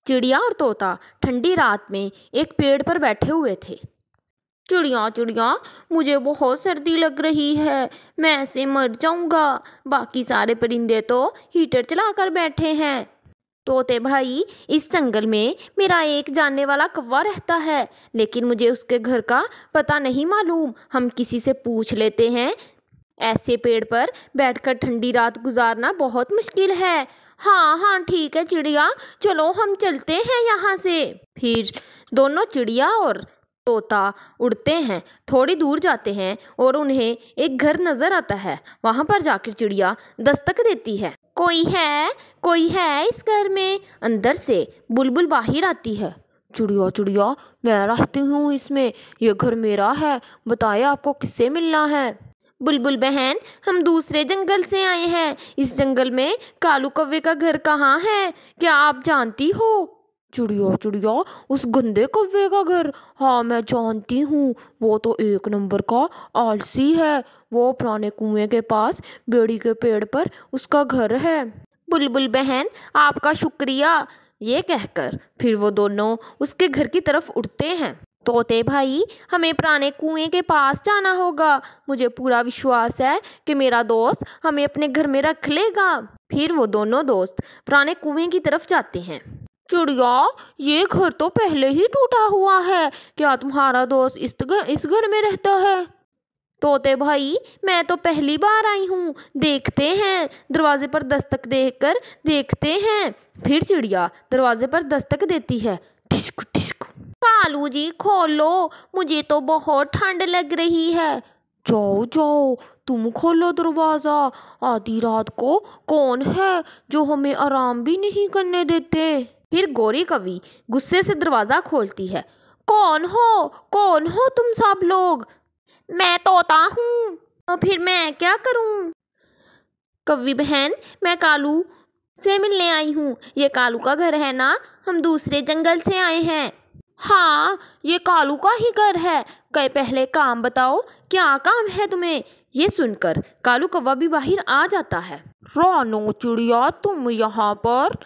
चिड़िया और तोता ठंडी रात में एक पेड़ पर बैठे हुए थे। चिड़िया चिड़िया, मुझे बहुत सर्दी लग रही है, मैं ऐसे मर जाऊंगा। बाकी सारे परिंदे तो हीटर चलाकर बैठे हैं। तोते भाई, इस जंगल में मेरा एक जानने वाला कौवा रहता है, लेकिन मुझे उसके घर का पता नहीं मालूम। हम किसी से पूछ लेते हैं। ऐसे पेड़ पर बैठकर ठंडी रात गुजारना बहुत मुश्किल है। हाँ हाँ ठीक है चिड़िया, चलो हम चलते हैं यहाँ से। फिर दोनों चिड़िया और तोता उड़ते हैं, थोड़ी दूर जाते हैं और उन्हें एक घर नजर आता है। वहां पर जाकर चिड़िया दस्तक देती है। कोई है इस घर में? अंदर से बुलबुल बाहर आती है। चिड़िया चिड़िया, मैं रहती हूँ इसमें, ये घर मेरा है, बताइए आपको किससे मिलना है? बुलबुल बहन, हम दूसरे जंगल से आए हैं। इस जंगल में कालू कौवे का घर कहाँ है, क्या आप जानती हो? चिड़िया चिड़िया, उस गंदे कौवे का घर? हाँ मैं जानती हूँ, वो तो एक नंबर का आलसी है। वो पुराने कुएं के पास बेड़ी के पेड़ पर उसका घर है। बुलबुल बहन, आपका शुक्रिया। ये कहकर फिर वो दोनों उसके घर की तरफ उड़ते हैं। तोते भाई, हमें पुराने कुएं के पास जाना होगा। मुझे पूरा विश्वास है कि मेरा दोस्त हमें अपने घर में रख लेगा। फिर वो दोनों दोस्त पुराने कुएं की तरफ जाते हैं। चिड़िया, ये घर तो पहले ही टूटा हुआ है, क्या तुम्हारा दोस्त इस घर में रहता है? तोते भाई, मैं तो पहली बार आई हूँ, देखते हैं। दरवाजे पर दस्तक देकर देखते हैं। फिर चिड़िया दरवाजे पर दस्तक देती है। ठिस्क ठिस्क। कालू जी खोलो, मुझे तो बहुत ठंड लग रही है। जाओ जाओ, तुम खोलो दरवाजा। आधी रात को कौन है जो हमें आराम भी नहीं करने देते? फिर गोरी कवि गुस्से से दरवाजा खोलती है। कौन हो तुम सब लोग? मैं तोता हूँ। तो फिर मैं क्या करूँ? कवि बहन, मैं कालू से मिलने आई हूँ। ये कालू का घर है ना, हम दूसरे जंगल से आए हैं। हाँ, ये कालू का ही घर है। पहले काम बताओ, क्या काम है तुम्हें? ये सुनकर कालू कौवा भी बाहर आ जाता है। रानो चिड़िया, तुम यहाँ पर?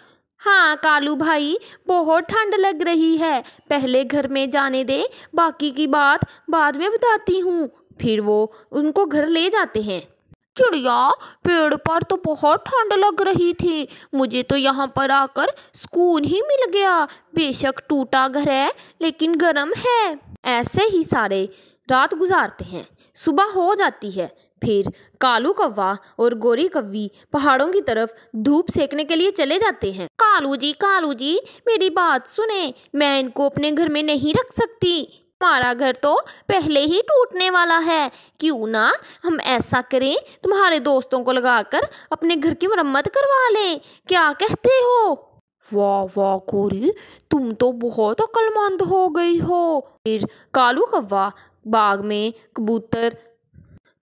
हाँ कालू भाई, बहुत ठंड लग रही है, पहले घर में जाने दे, बाकी की बात बाद में बताती हूँ। फिर वो उनको घर ले जाते हैं। चिड़िया, पेड़ पर तो बहुत ठंड लग रही थी, मुझे तो यहाँ पर आकर सुकून ही मिल गया। बेशक टूटा घर है, लेकिन गर्म है। ऐसे ही सारे रात गुजारते हैं। सुबह हो जाती है। फिर कालू कौवा और गोरी कव्वी पहाड़ों की तरफ धूप सेकने के लिए चले जाते हैं। कालू जी मेरी बात सुने, मैं इनको अपने घर में नहीं रख सकती। हमारा घर तो पहले ही टूटने वाला है, क्यों ना हम ऐसा करें, तुम्हारे दोस्तों को लगाकर अपने घर की मरम्मत करवा लें, क्या कहते हो? वाह वाह गोरी, तुम तो बहुत अक्लमंद हो गई हो। फिर कालू कौवा बाग में कबूतर,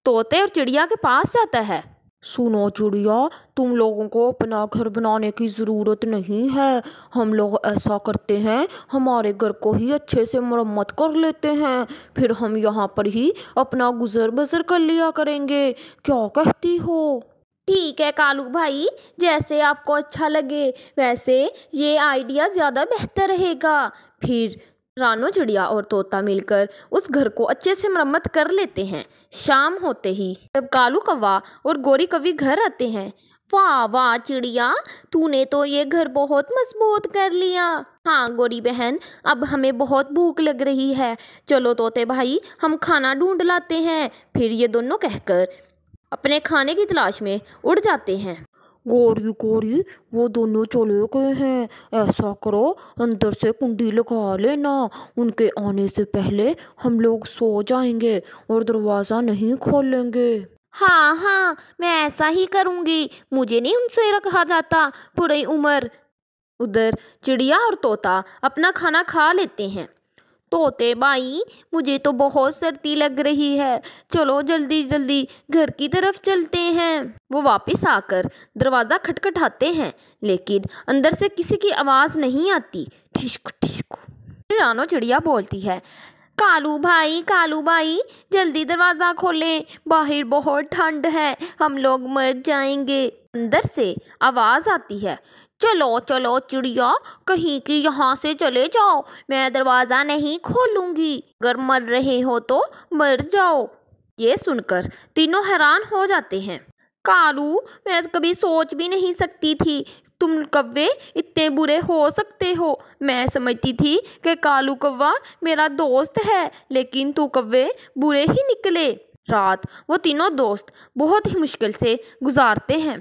तोते और चिड़िया के पास जाता है। सुनो चिड़िया, तुम लोगों को अपना घर बनाने की ज़रूरत नहीं है। हम लोग ऐसा करते हैं, हमारे घर को ही अच्छे से मरम्मत कर लेते हैं, फिर हम यहाँ पर ही अपना गुजर बसर कर लिया करेंगे, क्या कहती हो? ठीक है कालू भाई, जैसे आपको अच्छा लगे, वैसे ये आइडिया ज़्यादा बेहतर रहेगा। फिर रानो चिड़िया और तोता मिलकर उस घर को अच्छे से मरम्मत कर लेते हैं। शाम होते ही जब कालू कौवा और गोरी कवि घर आते हैं। वाह वाह चिड़िया, तूने तो ये घर बहुत मजबूत कर लिया। हाँ गोरी बहन, अब हमें बहुत भूख लग रही है, चलो तोते भाई हम खाना ढूंढ लाते हैं। फिर ये दोनों कहकर अपने खाने की तलाश में उड़ जाते हैं। गोरी, वो दोनों चले गए हैं, ऐसा करो अंदर से कुंडी लगा लेना, उनके आने से पहले हम लोग सो जाएंगे और दरवाज़ा नहीं खोलेंगे। हाँ मैं ऐसा ही करूँगी, मुझे नहीं उनसे रखा जाता पूरी उम्र। उधर चिड़िया और तोता अपना खाना खा लेते हैं। तोते भाई, मुझे तो बहुत सर्दी लग रही है, चलो जल्दी जल्दी घर की तरफ चलते हैं। वो वापस आकर दरवाज़ा खटखटाते हैं, लेकिन अंदर से किसी की आवाज़ नहीं आती। ठिस्क ठिस्क। रानो चिड़िया बोलती है, कालू भाई जल्दी दरवाज़ा खोलें, बाहर बहुत ठंड है, हम लोग मर जाएंगे। अंदर से आवाज़ आती है, चलो चलो चिड़िया, कहीं की यहाँ से चले जाओ, मैं दरवाज़ा नहीं खोलूंगी, अगर मर रहे हो तो मर जाओ। ये सुनकर तीनों हैरान हो जाते हैं। कालू, मैं कभी सोच भी नहीं सकती थी तुम कौवे इतने बुरे हो सकते हो। मैं समझती थी कि कालू कौवा मेरा दोस्त है, लेकिन तू कौवे बुरे ही निकले। रात वो तीनों दोस्त बहुत ही मुश्किल से गुजारते हैं।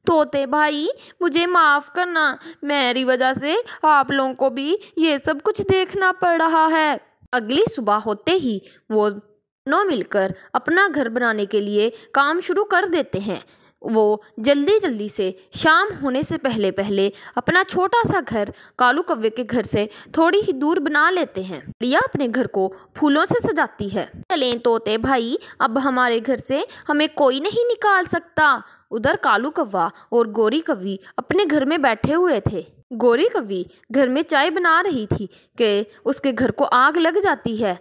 तोते भाई, मुझे माफ़ करना, मेरी वजह से आप लोगों को भी ये सब कुछ देखना पड़ रहा है। अगली सुबह होते ही वो दोनों मिलकर अपना घर बनाने के लिए काम शुरू कर देते हैं। वो जल्दी जल्दी से शाम होने से पहले पहले अपना छोटा सा घर कालू कौवे के घर से थोड़ी ही दूर बना लेते हैं। रिया अपने घर को फूलों से सजाती है। चलें तोते भाई, अब हमारे घर से हमें कोई नहीं निकाल सकता। उधर कालू कौवा और गोरी कौवी अपने घर में बैठे हुए थे। गोरी कौवी घर में चाय बना रही थी कि उसके घर को आग लग जाती है।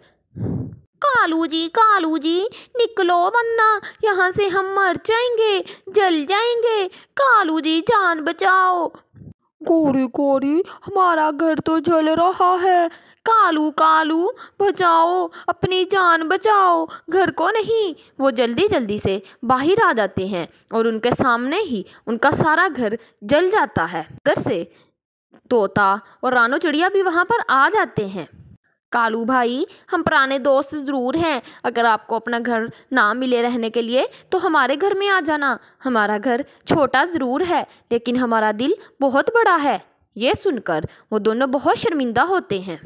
कालू जी निकलो, वरना यहाँ से हम मर जाएंगे, जल जाएंगे। कालू जी जान बचाओ। गोरी गोरी, हमारा घर तो जल रहा है। कालू कालू बचाओ, अपनी जान बचाओ, घर को नहीं। वो जल्दी जल्दी से बाहर आ जाते हैं और उनके सामने ही उनका सारा घर जल जाता है। घर से तोता और रानो चिड़िया भी वहाँ पर आ जाते हैं। कालू भाई, हम पुराने दोस्त ज़रूर हैं, अगर आपको अपना घर ना मिले रहने के लिए तो हमारे घर में आ जाना। हमारा घर छोटा ज़रूर है, लेकिन हमारा दिल बहुत बड़ा है। ये सुनकर वो दोनों बहुत शर्मिंदा होते हैं।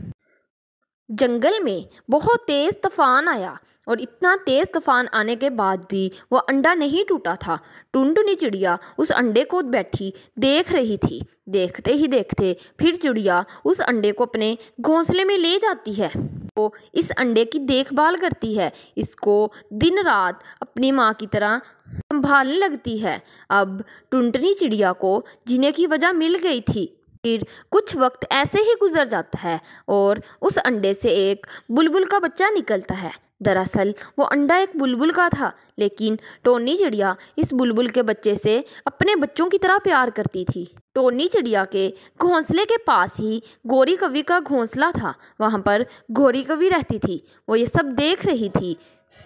जंगल में बहुत तेज़ तूफान आया और इतना तेज़ तूफान आने के बाद भी वो अंडा नहीं टूटा था। टुनटुनी चिड़िया उस अंडे को बैठी देख रही थी। देखते ही देखते फिर चिड़िया उस अंडे को अपने घोंसले में ले जाती है। वो इस अंडे की देखभाल करती है, इसको दिन रात अपनी माँ की तरह संभालने लगती है। अब टुनटुनी चिड़िया को जीने की वजह मिल गई थी। फिर कुछ वक्त ऐसे ही गुजर जाता है और उस अंडे से एक बुलबुल का बच्चा निकलता है। दरअसल वो अंडा एक बुलबुल का था, लेकिन टोनी चिड़िया इस बुलबुल के बच्चे से अपने बच्चों की तरह प्यार करती थी। टोनी चिड़िया के घोंसले के पास ही गोरी कौवी का घोंसला था। वहाँ पर गोरी कौवी रहती थी। वो ये सब देख रही थी।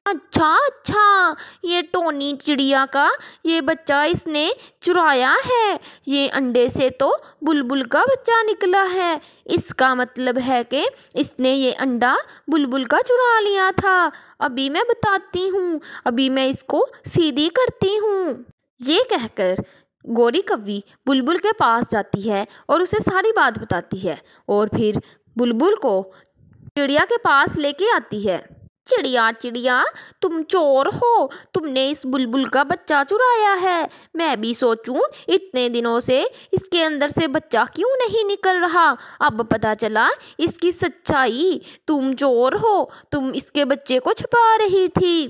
अच्छा, ये टोनी चिड़िया का ये बच्चा इसने चुराया है। ये अंडे से तो बुलबुल का बच्चा निकला है। इसका मतलब है कि इसने ये अंडा बुलबुल का चुरा लिया था। अभी मैं बताती हूँ, अभी मैं इसको सीधी करती हूँ। ये कहकर गोरी कौवी बुलबुल के पास जाती है और उसे सारी बात बताती है और फिर बुलबुल को चिड़िया के पास लेके आती है। चिड़िया, तुम चोर हो, तुमने इस बुलबुल का बच्चा चुराया है। मैं भी सोचूं इतने दिनों से इसके अंदर से बच्चा क्यों नहीं निकल रहा। अब पता चला इसकी सच्चाई। तुम चोर हो, तुम इसके बच्चे को छुपा रही थी।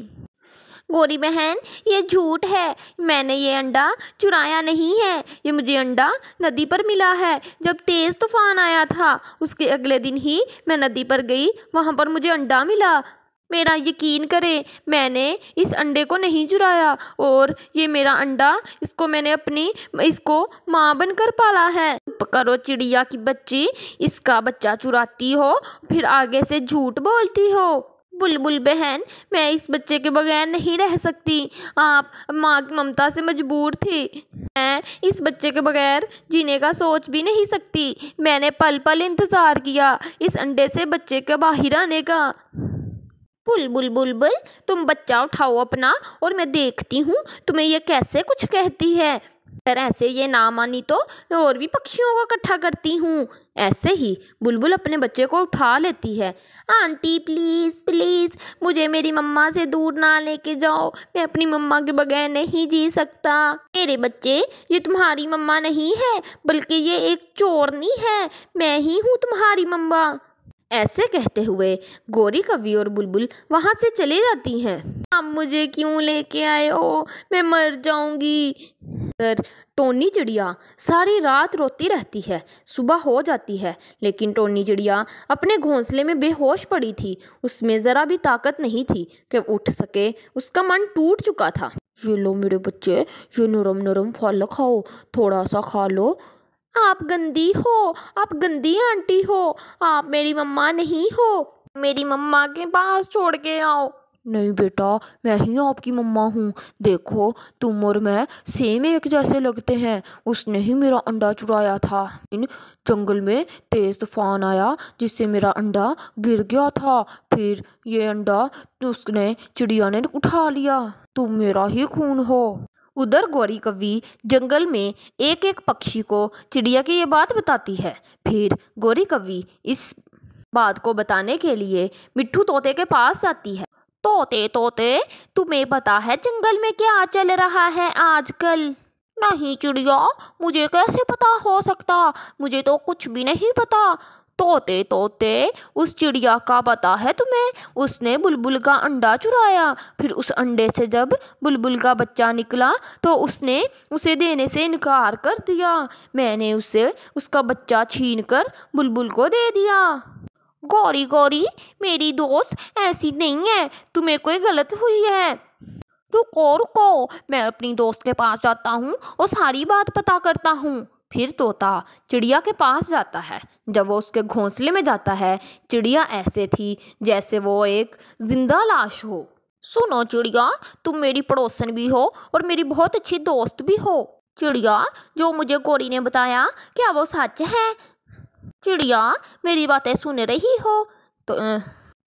गोरी बहन, ये झूठ है, मैंने ये अंडा चुराया नहीं है। ये मुझे अंडा नदी पर मिला है। जब तेज़ तूफान आया था उसके अगले दिन ही मैं नदी पर गई, वहाँ पर मुझे अंडा मिला। मेरा यकीन करें, मैंने इस अंडे को नहीं चुराया और ये मेरा अंडा, इसको माँ बनकर पाला है। चुप करो चिड़िया की बच्ची, इसका बच्चा चुराती हो फिर आगे से झूठ बोलती हो। बुलबुल बहन, मैं इस बच्चे के बगैर नहीं रह सकती। आप माँ की ममता से मजबूर थी। मैं इस बच्चे के बगैर जीने का सोच भी नहीं सकती। मैंने पल पल इंतज़ार किया इस अंडे से बच्चे के बाहर आने का। बुलबुल, तुम बच्चा उठाओ अपना और मैं देखती हूँ तुम्हें ये कैसे कुछ कहती है। अगर ऐसे ये ना मानी तो मैं और भी पक्षियों को इकट्ठा करती हूँ। ऐसे ही बुलबुल अपने बच्चे को उठा लेती है। आंटी प्लीज़ मुझे मेरी मम्मा से दूर ना लेके जाओ, मैं अपनी मम्मा के बगैर नहीं जी सकता। मेरे बच्चे, ये तुम्हारी मम्मा नहीं है, बल्कि ये एक चोरनी है। मैं ही हूँ तुम्हारी मम्मा। ऐसे कहते हुए गोरी कौवी और बुलबुल वहाँ से चले जाती हैं। आप मुझे क्यों लेके आए हो, मैं मर जाऊंगी। पर टोनी चिड़िया सारी रात रोती रहती है। सुबह हो जाती है, लेकिन टोनी चिड़िया अपने घोंसले में बेहोश पड़ी थी। उसमें ज़रा भी ताकत नहीं थी कि उठ सके। उसका मन टूट चुका था। ये लो मेरे बच्चे, ये नरम नरम फल खाओ, थोड़ा सा खा लो। آپ گندی ہو، آپ گندی آنٹی ہو، آپ میری مما نہیں ہو، میری مما کے پاس چھوڑ کے آؤ۔ نہیں بیٹا، میں ہی آپ کی مما ہوں، دیکھو تم اور میں سیم ایک جیسے لگتے ہیں، اس نے ہی میرا انڈا چرایا تھا۔ جنگل میں تیز طوفان آیا جس سے میرا انڈا گر گیا تھا، پھر یہ انڈا اس نے چڑیا نے اٹھا لیا، تم میرا ہی خون ہو۔ ادھر گوری کوی جنگل میں ایک ایک پکشی کو چڑیا کی یہ بات بتاتی ہے، پھر گوری کوی اس بات کو بتانے کے لیے مٹھو طوطے کے پاس جاتی ہے۔ طوطے طوطے، تمہیں پتا ہے جنگل میں کیا چل رہا ہے آج کل؟ نہیں چڑیا، مجھے کیسے پتا ہو سکتا، مجھے تو کچھ بھی نہیں پتا۔ طوطے طوطے، اس چڑیا کا پتا ہے تمہیں، اس نے بلبل کا انڈا چرایا، پھر اس انڈے سے جب بلبل کا بچہ نکلا تو اس نے اسے دینے سے انکار کر دیا، میں نے اسے اس کا بچہ چھین کر بلبل کو دے دیا۔ گوری گوری میری دوست، ایسی نہیں ہے، تمہیں کوئی غلط ہوئی ہے۔ رکو رکو، میں اپنی دوست کے پاس جاتا ہوں اور ساری بات پتا کرتا ہوں۔ پھر طوطا چڑیا کے پاس جاتا ہے، جب وہ اس کے گھونسلے میں جاتا ہے چڑیا ایسے تھی جیسے وہ ایک زندہ لاش ہو۔ سنو چڑیا، تم میری پڑوسن بھی ہو اور میری بہت اچھی دوست بھی ہو۔ چڑیا، جو مجھے گوری نے بتایا کیا وہ سچ ہے؟ چڑیا، میری باتیں سن رہی ہو؟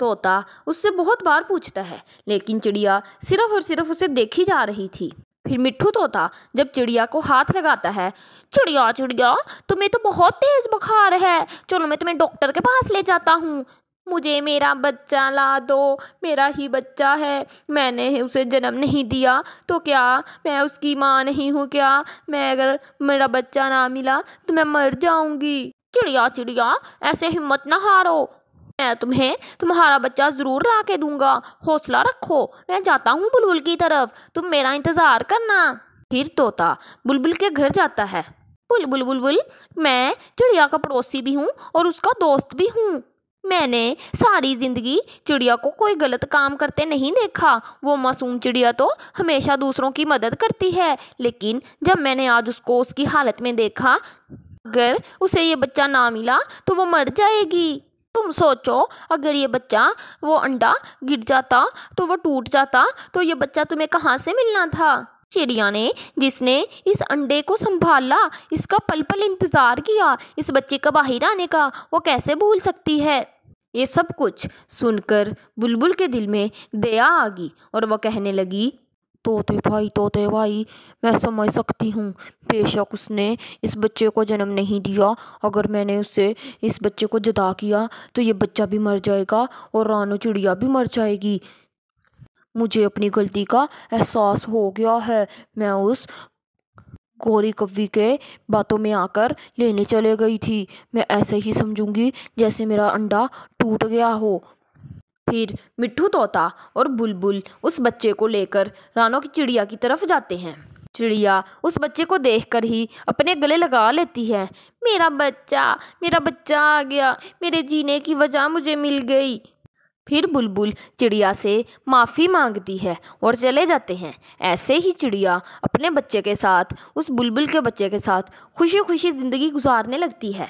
طوطا اس سے بہت بار پوچھتا ہے لیکن چڑیا صرف اور صرف اسے دیکھی جا رہی تھی۔ پھر مٹھو طوطا جب چڑیا کو ہاتھ لگاتا ہے، چڑیا چڑیا، تمہیں تو بہت تیز بخار ہے، چلو میں تمہیں ڈاکٹر کے پاس لے جاتا ہوں، مجھے میرا بچہ لا دو، میرا ہی بچہ ہے، میں نے اسے جنم نہیں دیا تو کیا میں اس کی ماں نہیں ہوں کیا؟ میں اگر میرا بچہ نہ ملا تو میں مر جاؤں گی۔ چڑیا چڑیا، ایسے ہمت نہ ہارو، میں تمہیں تمہارا بچہ ضرور لا کے دوں گا، حوصلہ رکھو، میں جاتا ہوں بلبل کی طرف، تم میرا انتظار کرنا۔ پھر طوطا بلبل کے گھر جاتا ہے۔ بلبل بلبل، میں چڑیا کا پڑوسی بھی ہوں اور اس کا دوست بھی ہوں، میں نے ساری زندگی چڑیا کو کوئی غلط کام کرتے نہیں دیکھا، وہ معصوم چڑیا تو ہمیشہ دوسروں کی مدد کرتی ہے، لیکن جب میں نے آج اس کو اس کی حالت میں دیکھا، اگر اسے یہ بچہ نہ ملا تو وہ مر جائے گی۔ تم سوچو، اگر یہ بچہ وہ انڈا گر جاتا تو وہ ٹوٹ جاتا تو یہ بچہ تمہیں کہاں سے ملنا تھا؟ چڑیا نے جس نے اس انڈے کو سنبھالا، اس کا پل پل انتظار کیا، اس بچے کا باہر آنے کا، وہ کیسے بھول سکتی ہے؟ یہ سب کچھ سن کر بلبل کے دل میں دیا آ گئی اور وہ کہنے لگی، طوطے بھائی، میں سمجھ سکتی ہوں، بے شک اس نے اس بچے کو جنم نہیں دیا، اگر میں نے اسے اس بچے کو جدا کیا تو یہ بچہ بھی مر جائے گا اور رانو چڑیا بھی مر جائے گی، مجھے اپنی غلطی کا احساس ہو گیا ہے، میں اس گوری کوی کے باتوں میں آ کر لینے چلے گئی تھی، میں ایسے ہی سمجھوں گی جیسے میرا انڈا ٹوٹ گیا ہو۔ پھر مٹھو طوطا اور بلبل اس بچے کو لے کر رانو کی چڑیا کی طرف جاتے ہیں۔ چڑیا اس بچے کو دیکھ کر ہی اپنے گلے لگا لیتی ہے، میرا بچہ آ گیا، میرے جینے کی وجہ مجھے مل گئی۔ پھر بلبل چڑیا سے معافی مانگتی ہے اور چلے جاتے ہیں۔ ایسے ہی چڑیا اپنے بچے کے ساتھ، اس بلبل کے بچے کے ساتھ خوشی خوشی زندگی گزارنے لگتی ہے۔